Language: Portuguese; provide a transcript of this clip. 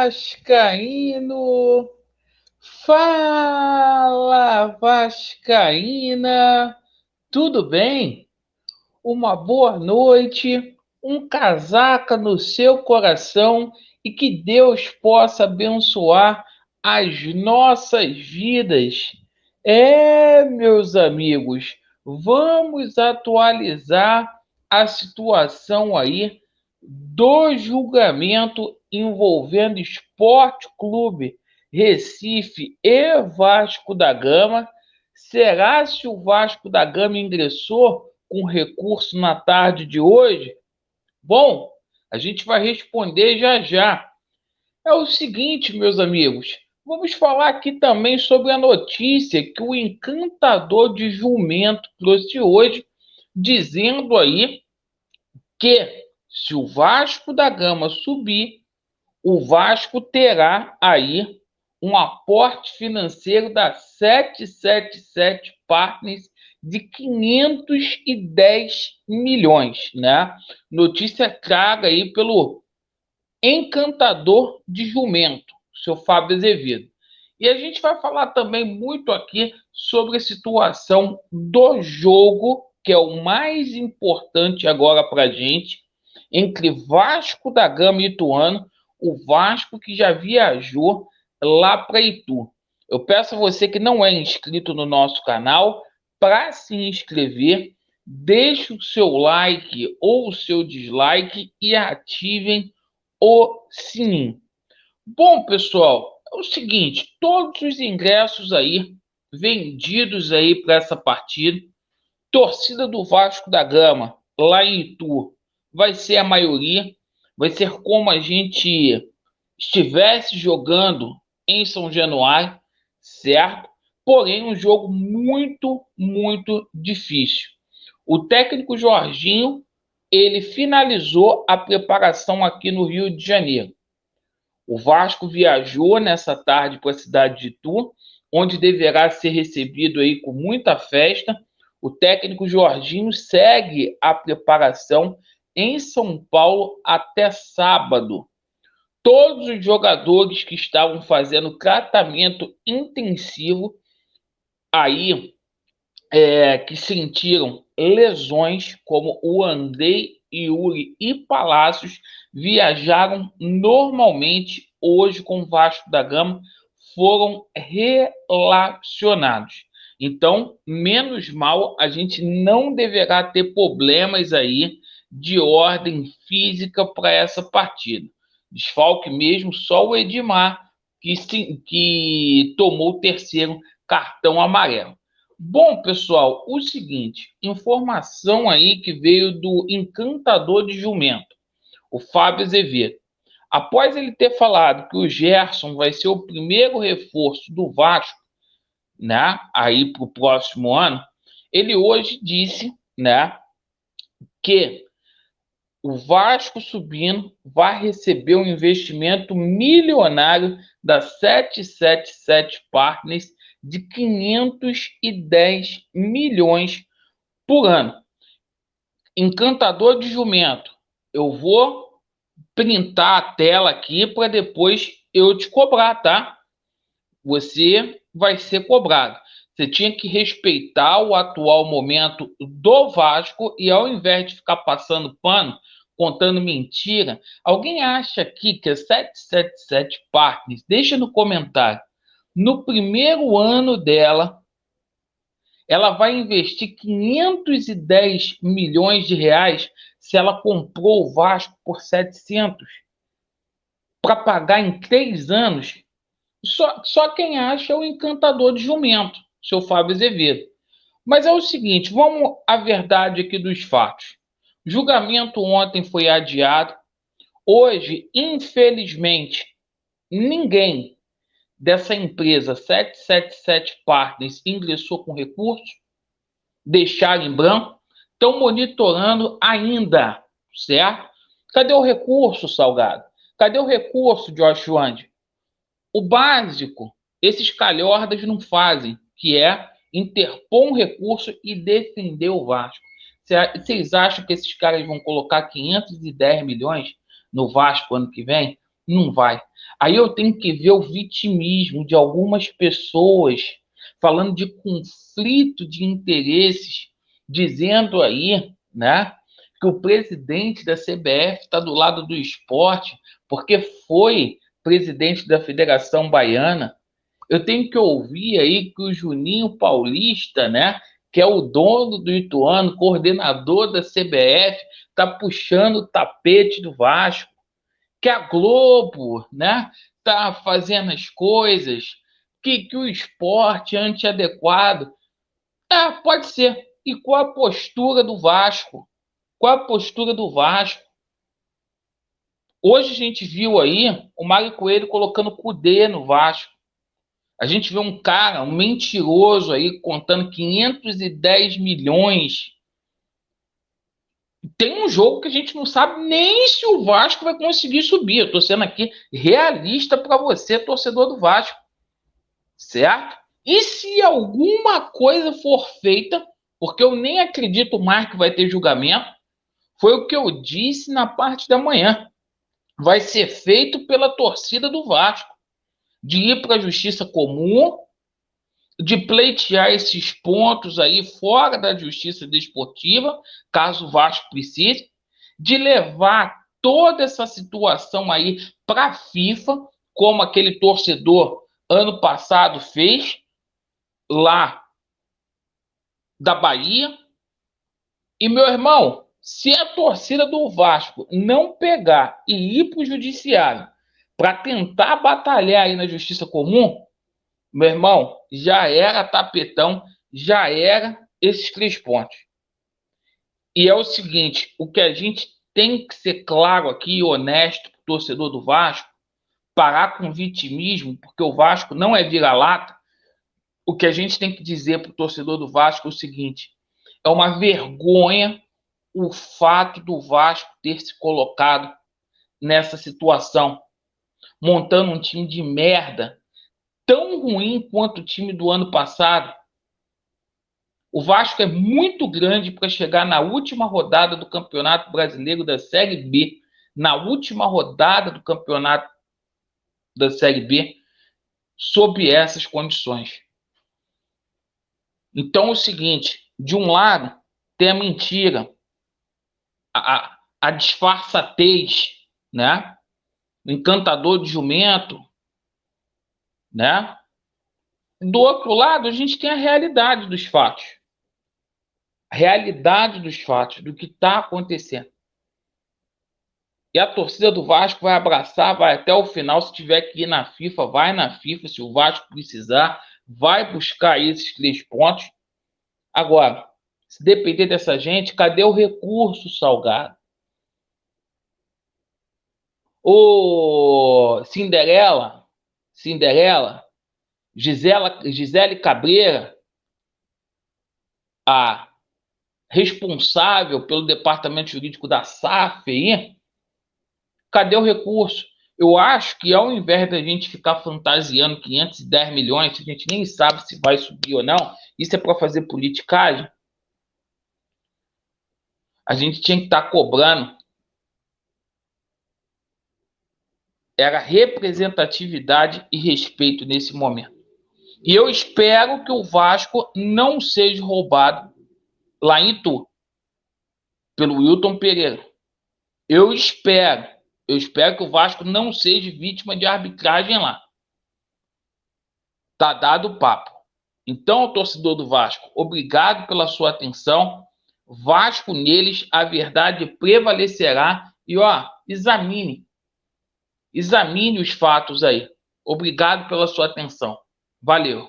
vascaíno! Fala, vascaína! Tudo bem? Uma boa noite, um casaca no seu coração e que Deus possa abençoar as nossas vidas. Meus amigos, vamos atualizar a situação aí do julgamento envolvendo Sport Clube Recife e Vasco da Gama. Será se o Vasco da Gama ingressou com recurso na tarde de hoje? Bom, a gente vai responder já já. É o seguinte, meus amigos, vamos falar aqui também sobre a notícia que o encantador de jumento trouxe hoje, dizendo aí que se o Vasco da Gama subir, o Vasco terá aí um aporte financeiro da 777 Partners de 510 milhões, né? Notícia traga aí pelo encantador de jumento, seu Fábio Azevedo. E a gente vai falar também muito aqui sobre a situação do jogo, que é o mais importante agora para a gente, entre Vasco da Gama e Ituano, o Vasco que já viajou lá para Itu. Eu peço a você que não é inscrito no nosso canal para se inscrever, deixe o seu like ou o seu dislike e ativem o sininho. Bom, pessoal, é o seguinte, todos os ingressos aí vendidos aí para essa partida, torcida do Vasco da Gama lá em Itu vai ser a maioria, vai ser como a gente estivesse jogando em São Januário, certo? Porém, um jogo muito, muito difícil. O técnico Jorginho, ele finalizou a preparação aqui no Rio de Janeiro. O Vasco viajou nessa tarde para a cidade de Itu, onde deverá ser recebido aí com muita festa. O técnico Jorginho segue a preparação em São Paulo até sábado. Todos os jogadores que estavam fazendo tratamento intensivo aí, que sentiram lesões, como o Andrei, Yuri e Palácios, viajaram normalmente hoje com o Vasco da Gama, foram relacionados. Então, menos mal, a gente não deverá ter problemas aí de ordem física para essa partida. Desfalque mesmo só o Edmar, que tomou o terceiro cartão amarelo. Bom, pessoal, o seguinte, informação aí que veio do encantador de jumento, o Fábio Azevedo. Após ele ter falado que o Gerson vai ser o primeiro reforço do Vasco, né, aí para o próximo ano, ele hoje disse, né, que o Vasco subindo vai receber um investimento milionário da 777 Partners de 510 milhões por ano. Encantador de jumento, eu vou printar a tela aqui para depois eu te cobrar, tá? Você vai ser cobrado. Você tinha que respeitar o atual momento do Vasco e ao invés de ficar passando pano, contando mentira, alguém acha aqui que a 777 Partners, deixa no comentário, no primeiro ano dela, ela vai investir 510 milhões de reais se ela comprou o Vasco por 700 para pagar em 3 anos. Só quem acha é o encantador de jumento, seu Fábio Azevedo. Mas é o seguinte, vamos à verdade aqui dos fatos. O julgamento ontem foi adiado. Hoje, infelizmente, ninguém dessa empresa 777 Partners ingressou com recurso, deixaram em branco, estão monitorando ainda, certo? Cadê o recurso, Salgado? Cadê o recurso, Josh Wand? O básico, esses calhordas não fazem, que é interpor um recurso e defender o Vasco. Vocês acham que esses caras vão colocar 510 milhões no Vasco ano que vem? Não vai. Aí eu tenho que ver o vitimismo de algumas pessoas falando de conflito de interesses, dizendo aí, né, que o presidente da CBF está do lado do esporte porque foi presidente da Federação Baiana. Eu tenho que ouvir aí que o Juninho Paulista, né, que é o dono do Ituano, coordenador da CBF, está puxando o tapete do Vasco, que a Globo, né, está fazendo as coisas, que o esporte é antiadequado. Pode ser. E qual a postura do Vasco? Qual a postura do Vasco? Hoje a gente viu aí o Mário Coelho colocando o Cudê no Vasco. A gente vê um cara, um mentiroso aí, contando 510 milhões. Tem um jogo que a gente não sabe nem se o Vasco vai conseguir subir. Eu estou sendo aqui realista para você, torcedor do Vasco. Certo? E se alguma coisa for feita, porque eu nem acredito mais que vai ter julgamento, foi o que eu disse na parte da manhã. Vai ser feito pela torcida do Vasco, de ir para a justiça comum, de pleitear esses pontos aí fora da justiça desportiva, caso o Vasco precise, de levar toda essa situação aí para a FIFA, como aquele torcedor ano passado fez, lá da Bahia. E, meu irmão, se a torcida do Vasco não pegar e ir para o judiciário para tentar batalhar aí na justiça comum, meu irmão, já era tapetão, já era esses 3 pontos. E é o seguinte, o que a gente tem que ser claro aqui e honesto para o torcedor do Vasco, parar com o vitimismo, porque o Vasco não é vira-lata. O que a gente tem que dizer para o torcedor do Vasco é o seguinte: é uma vergonha o fato do Vasco ter se colocado nessa situação, montando um time de merda, tão ruim quanto o time do ano passado. O Vasco é muito grande para chegar na última rodada do Campeonato Brasileiro da Série B, na última rodada do Campeonato da Série B, sob essas condições. Então é o seguinte, de um lado tem a mentira, a disfarçatez, né? O encantador de jumento, né? Do outro lado, a gente tem a realidade dos fatos. A realidade dos fatos, do que está acontecendo. E a torcida do Vasco vai abraçar, vai até o final. Se tiver que ir na FIFA, vai na FIFA. Se o Vasco precisar, vai buscar esses 3 pontos. Agora, se depender dessa gente, cadê o recurso, Salgado? Ô, Cinderela, Gisele Cabreira, a responsável pelo departamento jurídico da SAF aí, cadê o recurso? Eu acho que ao invés da gente ficar fantasiando 510 milhões, a gente nem sabe se vai subir ou não, isso é para fazer politicagem, a gente tinha que estar cobrando. Era representatividade e respeito nesse momento. E eu espero que o Vasco não seja roubado lá em Itu, pelo Wilton Pereira. Eu espero que o Vasco não seja vítima de arbitragem lá. Tá dado o papo. Então, torcedor do Vasco, obrigado pela sua atenção. Vasco neles, a verdade prevalecerá. E, examine os fatos aí. Obrigado pela sua atenção. Valeu.